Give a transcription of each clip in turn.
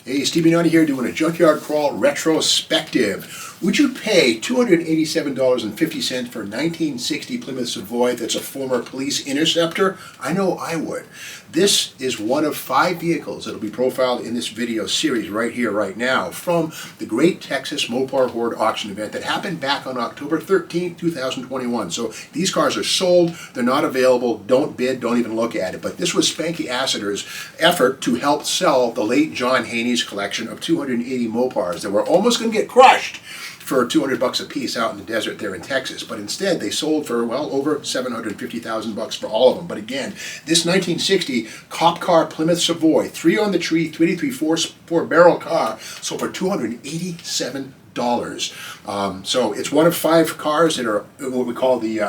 Hey, Steve Mignotti here doing a Junkyard Crawl retrospective. Would you pay $287.50 for a 1960 Plymouth Savoy that's a former police interceptor? I know I would. This is one of 5 vehicles that will be profiled in this video series right here, right now, from the Great Texas Mopar Hoard auction event that happened back on October 13, 2021. So these cars are sold, they're not available, don't bid, don't even look at it. But this was Spanky Assiter's effort to help sell the late John Haney's collection of 280 Mopars that were almost going to get crushed for $200 a piece out in the desert there in Texas, but instead they sold for well over $750,000 for all of them. But again, this 1960 cop car Plymouth Savoy, 3 on the tree, 383 4-barrel car, sold for $287. So it's one of 5 cars that are what we call the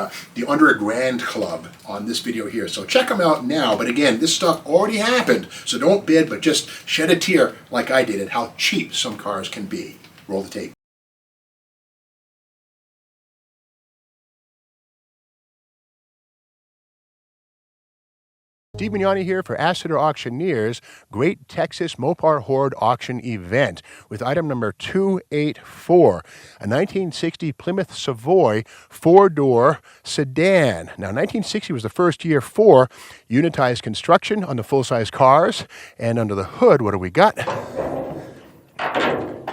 under a grand club on this video here. So check them out now. But again, this stuff already happened, so don't bid, but just shed a tear like I did at how cheap some cars can be. Roll the tape. Steve Mignotti here for Assiter Auctioneers Great Texas Mopar Hoard Auction Event with item number 284, a 1960 Plymouth Savoy 4-door sedan. Now, 1960 was the first year for unitized construction on the full-size cars, and under the hood, what do we got?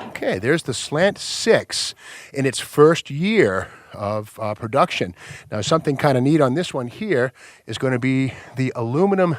Okay, there's the Slant 6 in its first year of production. Now, something kind of neat on this one here is going to be the aluminum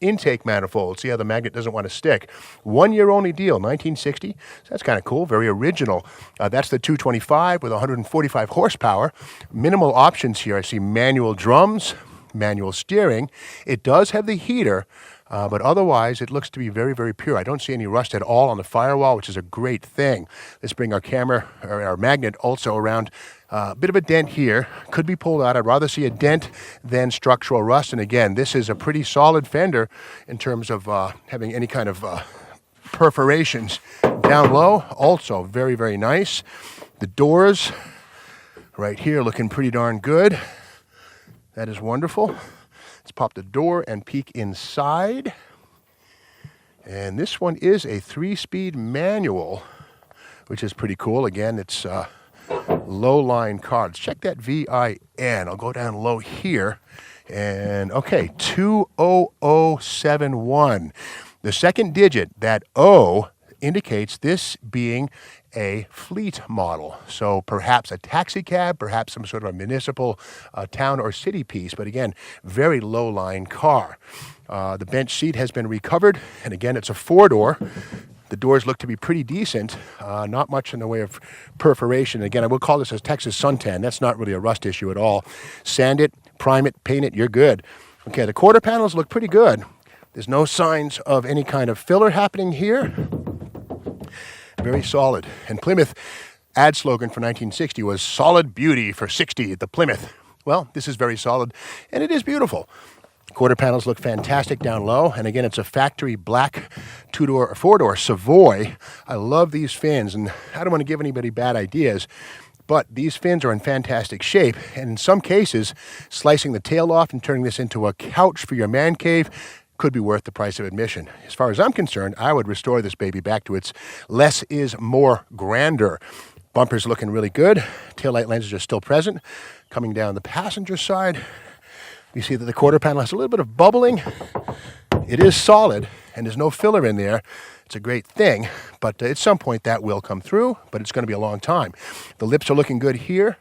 intake manifold. See how the magnet doesn't want to stick. 1 year only deal, 1960. So that's kind of cool, very original. That's the 225 with 145 horsepower. Minimal options here. I see manual drums, manual steering. It does have the heater, but otherwise it looks to be very, very pure. I don't see any rust at all on the firewall, which is a great thing. Let's bring our camera, or our magnet, also around. A bit of a dent here, could be pulled out. I'd rather see a dent than structural rust. And again, this is a pretty solid fender in terms of having any kind of perforations down low. Also very, very nice. The doors right here looking pretty darn good. That is wonderful. Let's pop the door and peek inside. And this one is a 3-speed manual, which is pretty cool. Again, it's low line cards. Check that VIN. I'll go down low here. And okay, 20071. The second digit, that O, indicates this being a fleet model. So perhaps a taxi cab, perhaps some sort of a municipal town or city piece. But again, very low line car. The bench seat has been recovered. And again, it's a 4-door. The doors look to be pretty decent, not much in the way of perforation. Again, I will call this a Texas suntan. That's not really a rust issue at all. Sand it, prime it, paint it, you're good. Okay, the quarter panels look pretty good. There's no signs of any kind of filler happening here. Very solid. And Plymouth ad slogan for 1960 was "Solid beauty for 60 at the Plymouth." Well, this is very solid, and it is beautiful. Quarter panels look fantastic down low. And again, it's a factory black 2-door or 4-door Savoy. I love these fins, and I don't want to give anybody bad ideas, but these fins are in fantastic shape. And in some cases, slicing the tail off and turning this into a couch for your man cave could be worth the price of admission. As far as I'm concerned, I would restore this baby back to its less is more grandeur. Bumper's looking really good. Taillight lenses are still present. Coming down the passenger side, you see that the quarter panel has a little bit of bubbling. It is solid, and there's no filler in there. It's a great thing, but at some point that will come through, but it's going to be a long time. The lips are looking good here.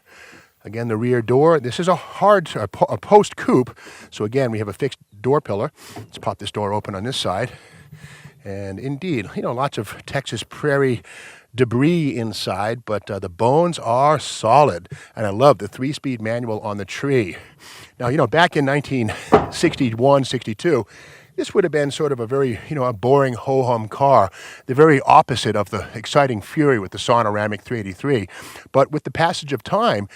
Again, the rear door. This is a post coupe, so again, we have a fixed door pillar. Let's pop this door open on this side. And indeed, lots of Texas prairie debris inside, but the bones are solid. And I love the 3-speed manual on the tree. Now, back in 1961, 62, this would have been sort of a very, a boring ho-hum car, the very opposite of the exciting fury with the Sonoramic 383. But with the passage of time,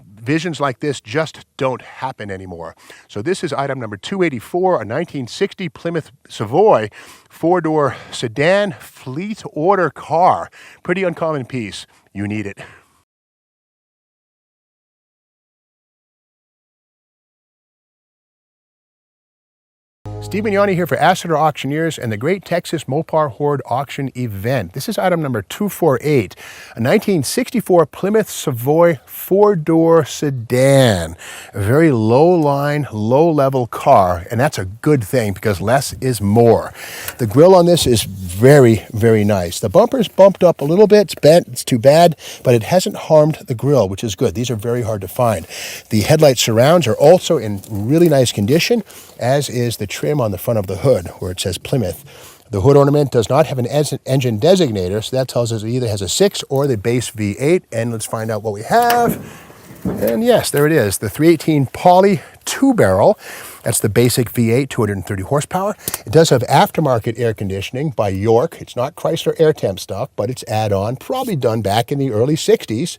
visions like this just don't happen anymore. So this is item number 284, a 1960 Plymouth Savoy 4-door sedan fleet order car. Pretty uncommon piece. You need it. Steve Mignani here for Asseter Auctioneers and the Great Texas Mopar Hoard Auction Event. This is item number 248, a 1964 Plymouth Savoy four-door sedan. A very low-line, low-level car, and that's a good thing because less is more. The grille on this is very, very nice. The bumper's bumped up a little bit. It's bent. It's too bad, but it hasn't harmed the grille, which is good. These are very hard to find. The headlight surrounds are also in really nice condition, as is the trim on the front of the hood where it says Plymouth. The hood ornament does not have an engine designator, so that tells us it either has a 6 or the base V8. And let's find out what we have. And yes, there it is, the 318 Poly 2-barrel. That's the basic V8, 230 horsepower. It does have aftermarket air conditioning by York. It's not Chrysler AirTemp stuff, but it's add-on, probably done back in the early 60s.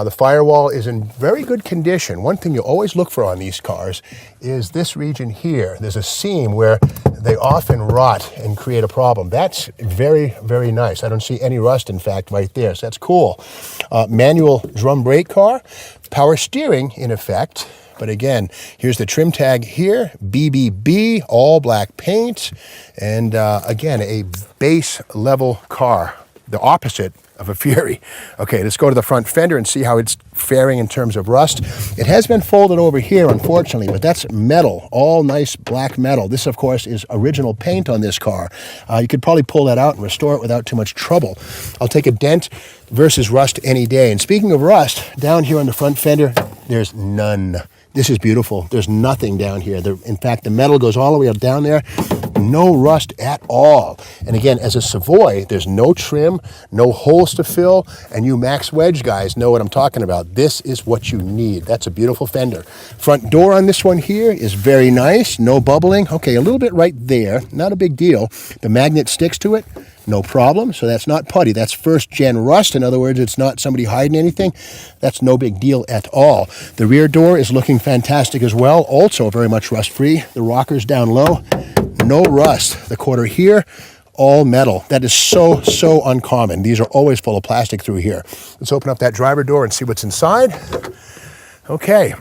The firewall is in very good condition. One thing you always look for on these cars is this region here. There's a seam where they often rot and create a problem. That's very, very nice. I don't see any rust, in fact, right there, so that's cool. Manual drum brake car, power steering in effect. But again, here's the trim tag here, BBB, all black paint, and again, a base level car, the opposite of a Fury. Okay, let's go to the front fender and see how it's faring in terms of rust. It has been folded over here, unfortunately, but that's metal, all nice black metal. This, of course, is original paint on this car. You could probably pull that out and restore it without too much trouble. I'll take a dent versus rust any day. And speaking of rust, down here on the front fender, there's none. This is beautiful. There's nothing down here. In fact, the metal goes all the way up down there. No rust at all. And again, as a Savoy, there's no trim, no holes to fill, and you max wedge guys know what I'm talking about. This is what you need. That's a beautiful fender. Front door on this one here is very nice. No bubbling. Okay, a little bit right there. Not a big deal. The magnet sticks to it. No problem. So that's not putty. That's first gen rust. In other words, it's not somebody hiding anything. That's no big deal at all. The rear door is looking fantastic as well. Also very much rust free. The rockers down low. No rust. The quarter here, all metal. That is so, so uncommon. These are always full of plastic through here. Let's open up that driver door and see what's inside. Okay.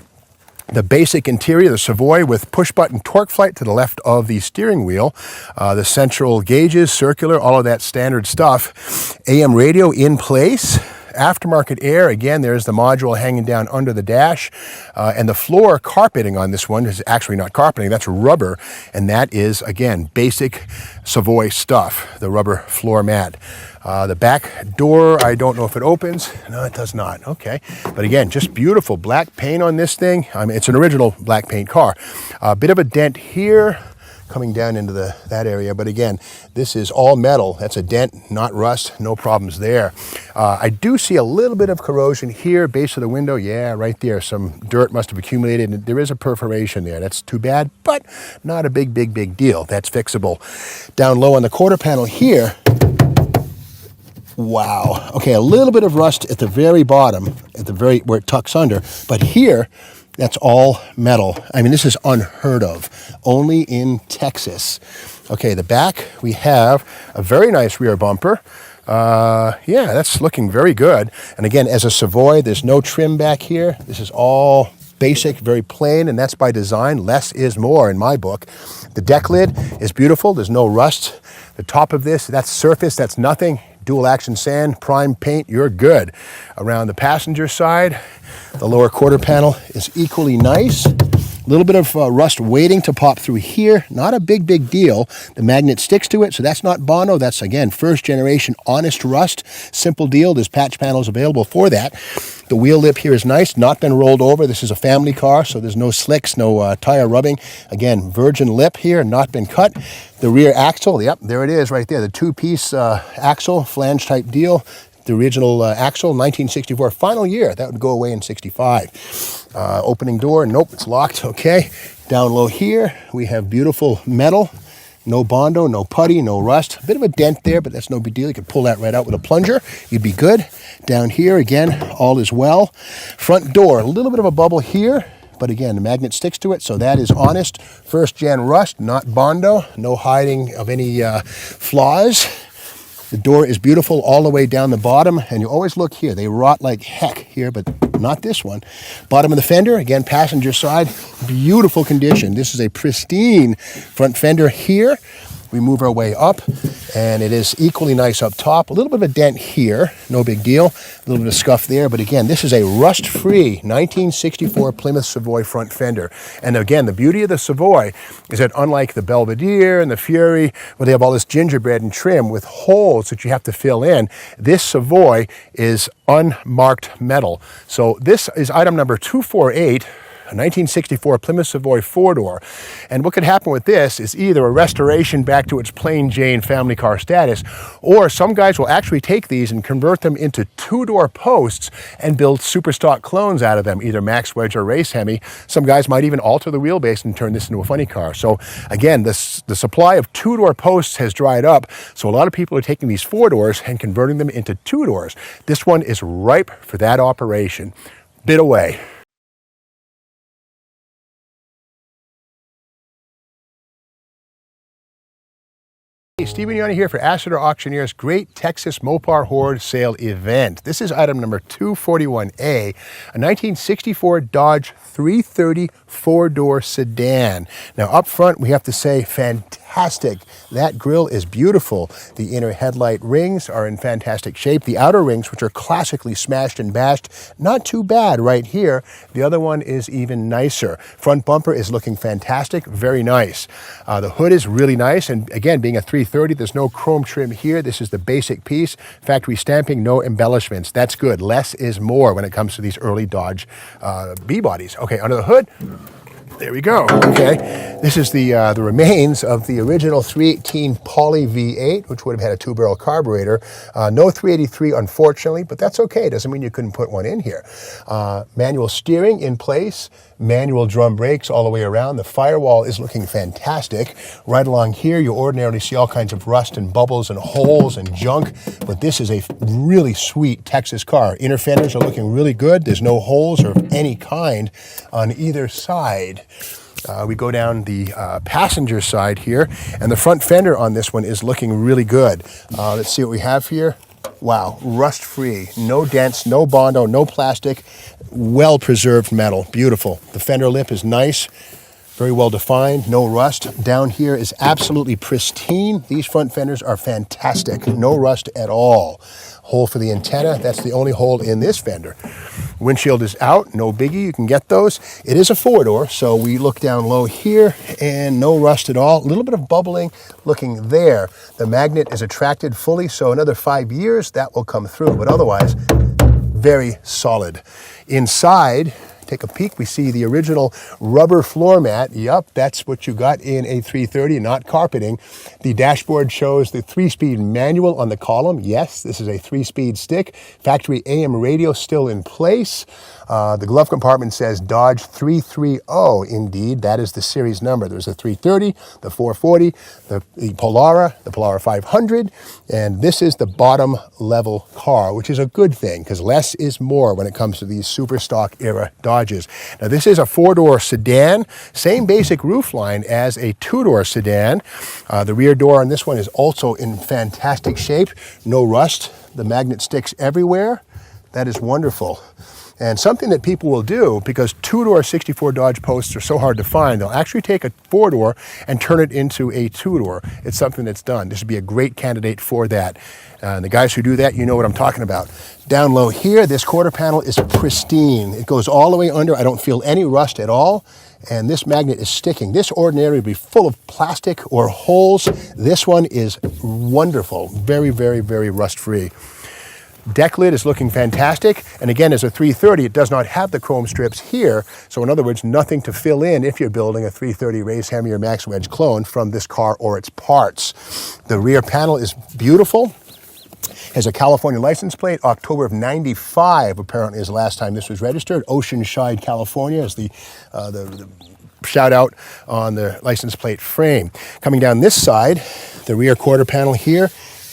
The basic interior, the Savoy with push-button torque flight to the left of the steering wheel. The central gauges, circular, all of that standard stuff. AM radio in place. Aftermarket air, again, there's the module hanging down under the dash. And the floor carpeting on this one is actually not carpeting, that's rubber. And that is, again, basic Savoy stuff, the rubber floor mat. The back door, I don't know if it opens. No, it does not. Okay. But again, just beautiful black paint on this thing. I mean, it's an original black paint car. A bit of a dent here coming down into that area. But again, this is all metal. That's a dent, not rust. No problems there. I do see a little bit of corrosion here, base of the window. Yeah, right there. Some dirt must have accumulated. There is a perforation there. That's too bad, but not a big deal. That's fixable. Down low on the quarter panel here, wow. Okay, a little bit of rust at the very bottom, where it tucks under. But here, that's all metal. I mean, this is unheard of. Only in Texas. Okay, the back, we have a very nice rear bumper. Yeah, that's looking very good. And again, as a Savoy, there's no trim back here. This is all basic, very plain, and that's by design. Less is more in my book. The deck lid is beautiful. There's no rust. The top of this, that's surface, that's nothing. Dual action sand, prime paint, you're good. Around the passenger side, the lower quarter panel is equally nice. A little bit of rust waiting to pop through here. Not a big deal. The magnet sticks to it, so that's not Bono. That's, again, first generation honest rust. Simple deal. There's patch panels available for that. The wheel lip here is nice, not been rolled over. This is a family car, so there's no slicks, no tire rubbing. Again, virgin lip here, not been cut. The rear axle, yep, there it is right there. The two-piece axle, flange type deal. The original axle, 1964, final year. That would go away in 65. Opening door, nope, it's locked, okay. Down low here, we have beautiful metal. No Bondo, no putty, no rust. A bit of a dent there, but that's no big deal. You could pull that right out with a plunger. You'd be good. Down here, again, all is well. Front door, a little bit of a bubble here. But again, the magnet sticks to it, so that is honest. First gen rust, not Bondo. No hiding of any flaws. The door is beautiful all the way down the bottom, and you always look here. They rot like heck here, but not this one. Bottom of the fender, again, passenger side, beautiful condition. This is a pristine front fender here. We move our way up, and it is equally nice up top. A little bit of a dent here, no big deal. A little bit of scuff there, but again, this is a rust-free 1964 Plymouth Savoy front fender. And again, the beauty of the Savoy is that unlike the Belvedere and the Fury, where they have all this gingerbread and trim with holes that you have to fill in, this Savoy is unmarked metal. So this is item number 248. A 1964 Plymouth Savoy four-door. And what could happen with this is either a restoration back to its plain Jane family car status, or some guys will actually take these and convert them into two-door posts and build super stock clones out of them, either Max Wedge or Race Hemi. Some guys might even alter the wheelbase and turn this into a funny car. So again, the supply of two-door posts has dried up, so a lot of people are taking these four-doors and converting them into two-doors. This one is ripe for that operation. Bid away. Hey, Stephen Yanni here for Astor Auctioneer's Great Texas Mopar Hoard Sale Event. This is item number 241A, a 1964 Dodge 330 four-door sedan. Now up front, we have to say fantastic. That grille is beautiful. The inner headlight rings are in fantastic shape. The outer rings, which are classically smashed and bashed, not too bad right here. The other one is even nicer. Front bumper is looking fantastic, very nice. The hood is really nice, and again, being a 330, there's no chrome trim here. This is the basic piece. Factory stamping, no embellishments. That's good. Less is more when it comes to these early Dodge B-bodies. Okay, under the hood, there we go. Okay, this is the remains of the original 318 Poly V8, which would have had a two-barrel carburetor. No 383, unfortunately, but that's okay. Doesn't mean you couldn't put one in here. Manual steering in place, manual drum brakes all the way around. The firewall is looking fantastic. Right along here, you ordinarily see all kinds of rust and bubbles and holes and junk, but this is a really sweet Texas car. Inner fenders are looking really good. There's no holes of any kind on either side. We go down the passenger side here, and the front fender on this one is looking really good. Let's see what we have here. Wow, rust-free, no dents, no Bondo, no plastic, well-preserved metal, beautiful. The fender lip is nice, very well defined, no rust. Down here is absolutely pristine. These front fenders are fantastic, no rust at all. Hole for the antenna, that's the only hole in this fender. Windshield is out, no biggie, you can get those. It is a four-door, so we look down low here and no rust at all. A little bit of bubbling looking there. The magnet is attracted fully, so another 5 years that will come through, but otherwise, very solid. Inside, take a peek, we see the original rubber floor mat. Yup, that's what you got in a 330, not carpeting. The dashboard shows the 3-speed manual on the column. Yes, this is a 3-speed stick. Factory AM radio still in place. The glove compartment says Dodge 330. Indeed, that is the series number. There's a 330, the 440, the Polara, the Polara 500, and this is the bottom level car, which is a good thing because less is more when it comes to these super stock era Dodges. Now this is a four-door sedan, same basic roof line as a two-door sedan. The rear door on this one is also in fantastic shape, no rust. The magnet sticks everywhere. That is wonderful. And something that people will do, because two-door 64 Dodge posts are so hard to find, they'll actually take a four-door and turn it into a two-door. It's something that's done. This would be a great candidate for that. And the guys who do that, you know what I'm talking about. Down low here, this quarter panel is pristine. It goes all the way under. I don't feel any rust at all. And this magnet is sticking. This ordinary would be full of plastic or holes. This one is wonderful. Very, very, very rust-free. Deck lid is looking fantastic, and again, as a 330, it does not have the chrome strips here, so in other words, nothing to fill in if you're building a 330 Race Hemi or Max Wedge clone from this car or its parts. The rear panel is beautiful, has a California license plate. October of '95 apparently is the last time this was registered. Oceanside, California is the shout out on the license plate frame. Coming down this side, the rear quarter panel here,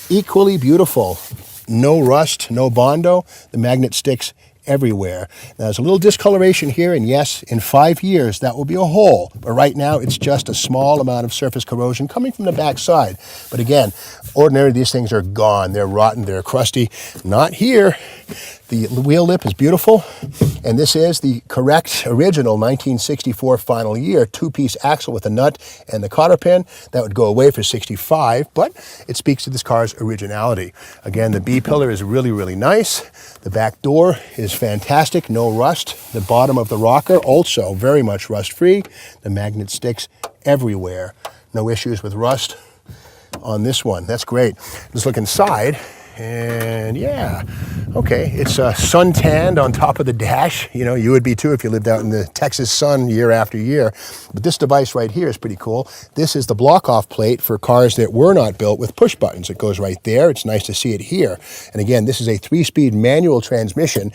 equally beautiful. No rust, no Bondo. The magnet sticks everywhere. Now, there's a little discoloration here, and yes, in 5 years, that will be a hole. But right now, it's just a small amount of surface corrosion coming from the back side. But again, ordinarily, these things are gone. They're rotten, they're crusty. Not here. The wheel lip is beautiful, and this is the correct original 1964 final year two-piece axle with a nut and the cotter pin. That would go away for 65, but it speaks to this car's originality. Again, the B-pillar is really, really nice. The back door is fantastic, no rust. The bottom of the rocker also very much rust-free. The magnet sticks everywhere. No issues with rust on this one. That's great. Let's look inside. And yeah, okay, it's sun-tanned on top of the dash. You know, you would be too if you lived out in the Texas sun year after year. But this device right here is pretty cool. This is the block-off plate for cars that were not built with push buttons. It goes right there. It's nice to see it here. And again, this is a 3-speed manual transmission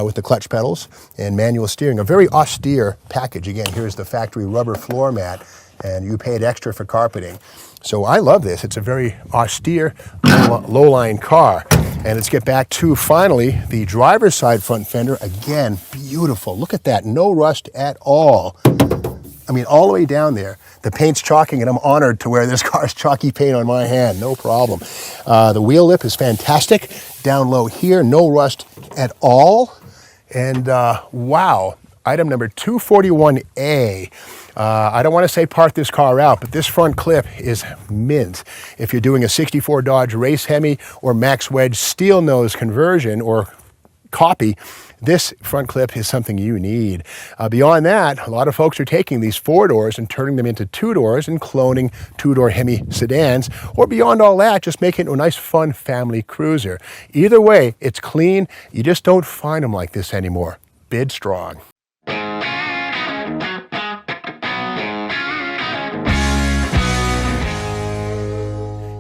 with the clutch pedals and manual steering. A very austere package. Again, here's the factory rubber floor mat, and you paid extra for carpeting. So I love this. It's a very austere, low-line car. And let's get back to, finally, the driver's side front fender. Again, beautiful. Look at that. No rust at all. I mean, all the way down there. The paint's chalking, and I'm honored to wear this car's chalky paint on my hand. No problem. The wheel lip is fantastic. Down low here, no rust at all. And wow, item number 241A. I don't want to say part this car out, but this front clip is mint. If you're doing a 64 Dodge Race Hemi or Max Wedge steel nose conversion or copy, this front clip is something you need. Beyond that, a lot of folks are taking these 4-doors and turning them into 2-doors and cloning 2-door Hemi sedans, or beyond all that, just making it a nice, fun family cruiser. Either way, it's clean. You just don't find them like this anymore. Bid strong.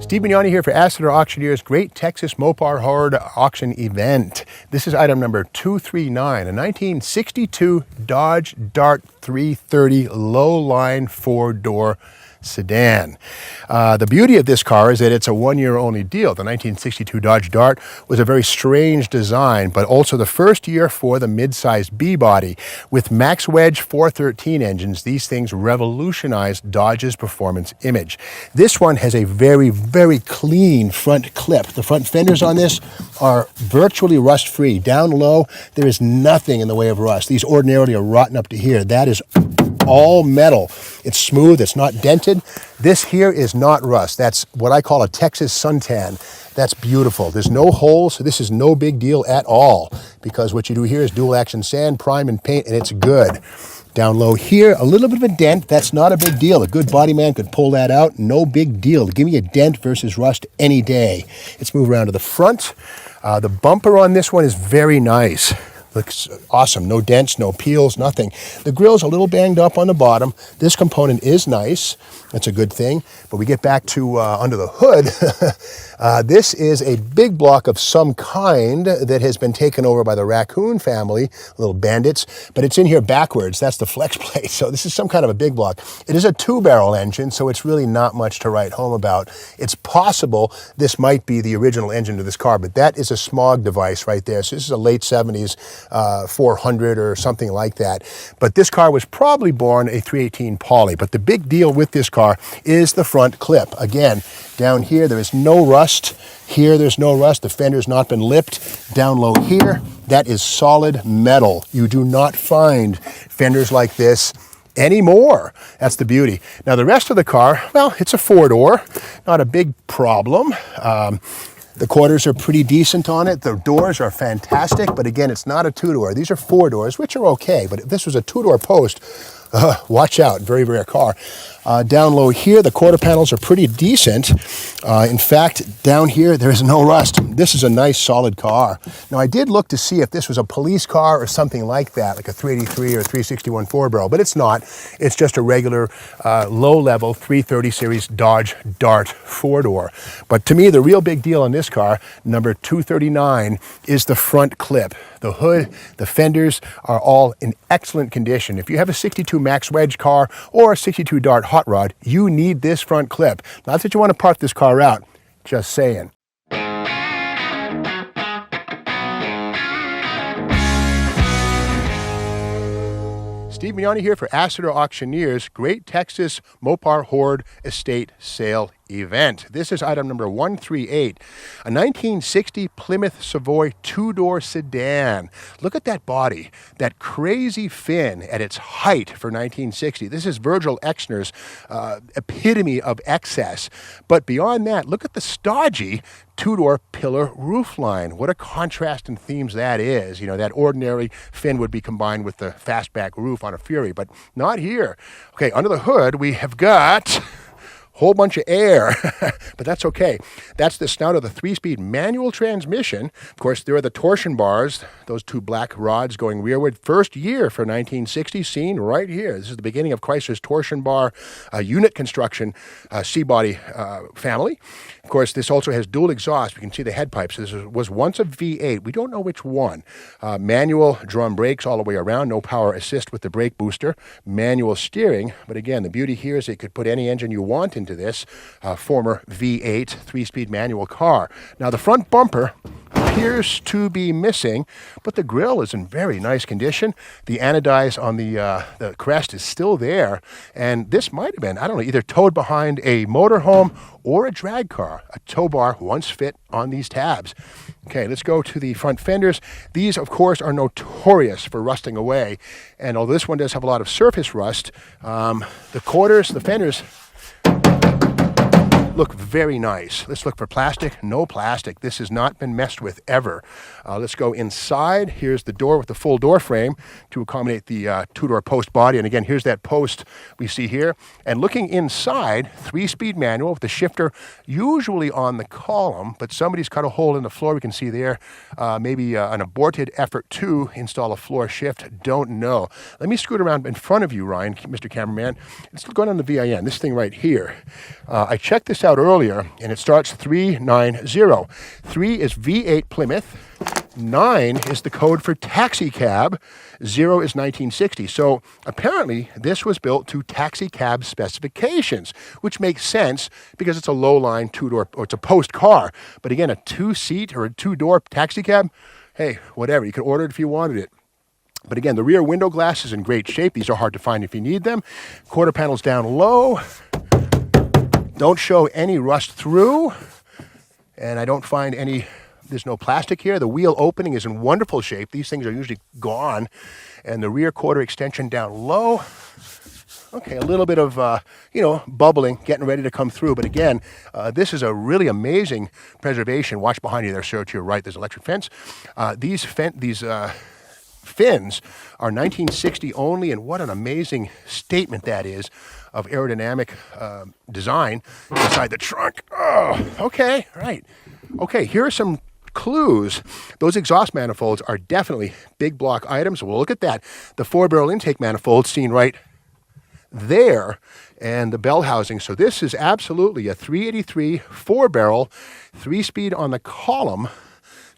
Steve Mignani here for Asset Auctioneer's Great Texas Mopar Hoard Auction Event. This is item number 239, a 1962 Dodge Dart 330 low-line 4-door sedan. The beauty of this car is that it's a one-year only deal. The 1962 Dodge Dart was a very strange design, but also the first year for the mid-sized B-body. With Max Wedge 413 engines, these things revolutionized Dodge's performance image. This one has a very, very clean front clip. The front fenders on this are virtually rust-free. Down low, there is nothing in the way of rust. These ordinarily are rotten up to here. That is all metal. It's smooth, it's not dented. This here is not rust. That's what I call a Texas suntan. That's beautiful. There's no holes, so this is no big deal at all, because what you do here is dual action sand, prime, and paint, and it's good. Down low here, a little bit of a dent. That's not a big deal. A good body man could pull that out. No big deal. Give me a dent versus rust any day. Let's move around to the front. The bumper on this one is very nice. Looks awesome. No dents, no peels, nothing. The grill's a little banged up on the bottom. This component is nice. That's a good thing. But we get back to under the hood. This is a big block of some kind that has been taken over by the raccoon family, little bandits, but it's in here backwards. That's the flex plate. So this is some kind of a big block. It is a 2-barrel engine, so it's really not much to write home about. It's possible this might be the original engine to this car, but that is a smog device right there. So this is a late 70s 400 or something like that. But this car was probably born a 318 Poly. But the big deal with this car is the front clip. Again, down here, there is no rust. Here, there's no rust. The fender's not been lipped. Down low here, that is solid metal. You do not find fenders like this anymore. That's the beauty. Now, the rest of the car, well, it's a 4-door. Not a big problem. The quarters are pretty decent on it. The doors are fantastic, but again, it's not a 2-door. These are 4-doors, which are okay, but if this was a 2-door post, watch out, very rare car. Down low here, the quarter panels are pretty decent. In fact, down here, there is no rust. This is a nice, solid car. Now, I did look to see if this was a police car or something like that, like a 383 or 361 4-barrel, but it's not. It's just a regular, low-level 330 series Dodge Dart 4-door. But to me, the real big deal on this car, number 239, is the front clip. The hood, the fenders are all in excellent condition. If you have a 62 Max Wedge car or a 62 Dart Hot Rod, you need this front clip. Not that you want to park this car out, just saying. Steve Mignani here for Astor Auctioneers, Great Texas Mopar Hoard Estate Sale Event. This is item number 138, a 1960 Plymouth Savoy two-door sedan. Look at that body, that crazy fin at its height for 1960. This is Virgil Exner's epitome of excess. But beyond that, look at the stodgy two-door pillar roofline. What a contrast in themes that is. You know, that ordinary fin would be combined with the fastback roof on a Fury, but not here. Okay, under the hood, we have got whole bunch of air, but that's okay. That's the snout of the 3-speed manual transmission. Of course, there are the torsion bars, those two black rods going rearward. First year for 1960, seen right here. This is the beginning of Chrysler's torsion bar unit construction C-body family. Of course, this also has dual exhaust. We can see the head pipes. This was once a V8. We don't know which one. Manual drum brakes all the way around. No power assist with the brake booster. Manual steering. But again, the beauty here is you could put any engine you want into this former V8 3-speed manual car. Now, the front bumper appears to be missing, but the grille is in very nice condition. The anodize on the crest is still there, and this might have been, I don't know, either towed behind a motorhome or a drag car. A tow bar once fit on these tabs. Okay, let's go to the front fenders. These, of course, are notorious for rusting away, and although this one does have a lot of surface rust, the quarters, the fenders, look very nice. Let's look for plastic. No plastic. This has not been messed with ever. Let's go inside. Here's the door with the full door frame to accommodate the two-door post body. And again, here's that post we see here. And looking inside, 3-speed manual with the shifter usually on the column, but somebody's cut a hole in the floor. We can see there maybe an aborted effort to install a floor shift. Don't know. Let me scoot around in front of you, Ryan, Mr. Cameraman. Let's go down the VIN, this thing right here. I checked this out earlier, and it starts 390. 3 is V8 Plymouth. 9 is the code for taxi cab. 0 is 1960. So apparently this was built to taxi cab specifications, which makes sense because it's a low-line two-door, or it's a post car. But again, a 2-seat or a 2-door taxi cab, hey, whatever. You could order it if you wanted it. But again, the rear window glass is in great shape. These are hard to find if you need them. Quarter panels down low. Don't show any rust through, and I don't find any, there's no plastic here. The wheel opening is in wonderful shape. These things are usually gone. And the rear quarter extension down low. Okay, a little bit of, bubbling, getting ready to come through. But again, this is a really amazing preservation. Watch behind you there, sir, to your right, there's an electric fence. These fins are 1960 only, and what an amazing statement that is of aerodynamic design inside the trunk. Oh, okay, right. Okay, here are some clues. Those exhaust manifolds are definitely big block items. We'll look at that. The 4-barrel intake manifold seen right there, and the bell housing. So this is absolutely a 383 4-barrel, 3-speed on the column,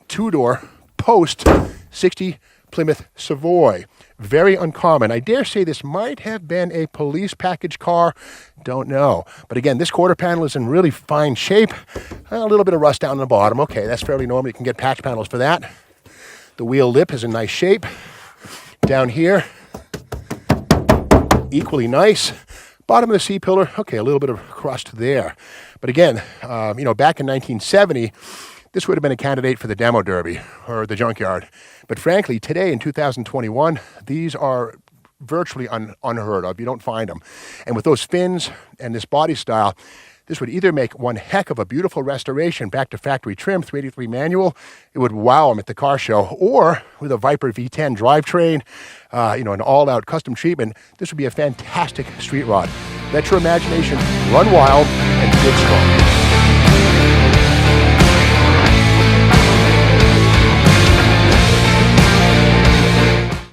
2-door, post 60 Plymouth Savoy. Very uncommon. I dare say this might have been a police package car. Don't know. But again, this quarter panel is in really fine shape. A little bit of rust down the bottom. Okay, that's fairly normal. You can get patch panels for that. The wheel lip is in nice shape. Down here, equally nice. Bottom of the C-pillar, okay, a little bit of crust there. But again, back in 1970, this would have been a candidate for the demo derby or the junkyard. But frankly, today in 2021, these are virtually unheard of. You don't find them. And with those fins and this body style, this would either make one heck of a beautiful restoration back to factory trim, 383 manual. It would wow them at the car show. Or with a Viper V10 drivetrain, an all-out custom treatment, this would be a fantastic street rod. Let your imagination run wild and dig strong.